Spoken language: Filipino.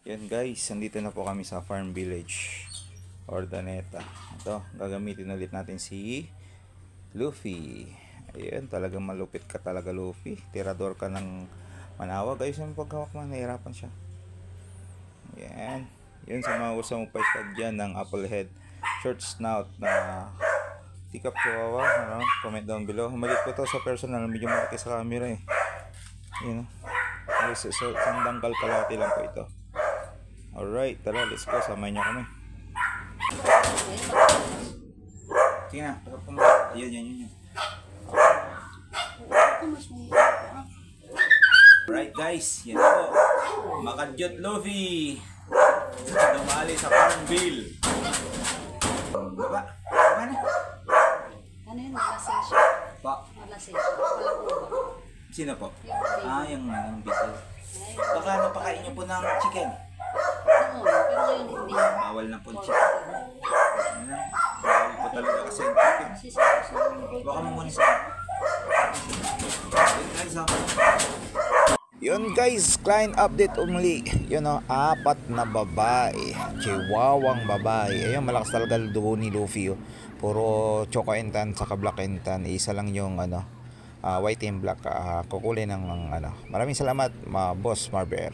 Yan guys, nandito na po kami sa Farm Village Ordaneta. Ito, gagamitin ulit natin si Luffy. Ayun, talagang malupit ka talaga Luffy. Tirador ka ng manawa. Guys, yung paghawak mo, nahirapan siya. Yan. Yun sa mga gusto mong pa-stag dyan ng Applehead Short Snout na tikap chihuahua. Ano? Comment down below. Malit ko to sa personal. Medyo malaki sa camera eh. Yun. So, isang dangkal kalati lang po ito. Alright, tara, let's go. Samayin niyo kami. Sige na, takap ko mo. Ayan. Alright guys, yan po. Makadyot Luffy. Dumali sa Farmville. Baba, baba na. Ano yun? Malasing siya. Pa. Malasing siya. Wala po ba? Sino po? Yung bitel. Baka napakain niyo po ng chicken. Oo, pero ngayon hindi. Bawal na po chicken. Bawal po talaga kasi yung chicken. Baka mo muna sa yun guys, client update umuli. Yun o, 4 na babae, chihuahuang babae. Ayun, malakas talaga dugo ni Luffy. Puro choco and tan saka black and tan. Isa lang yung white and black. Kukulin ng maraming salamat, boss Marber.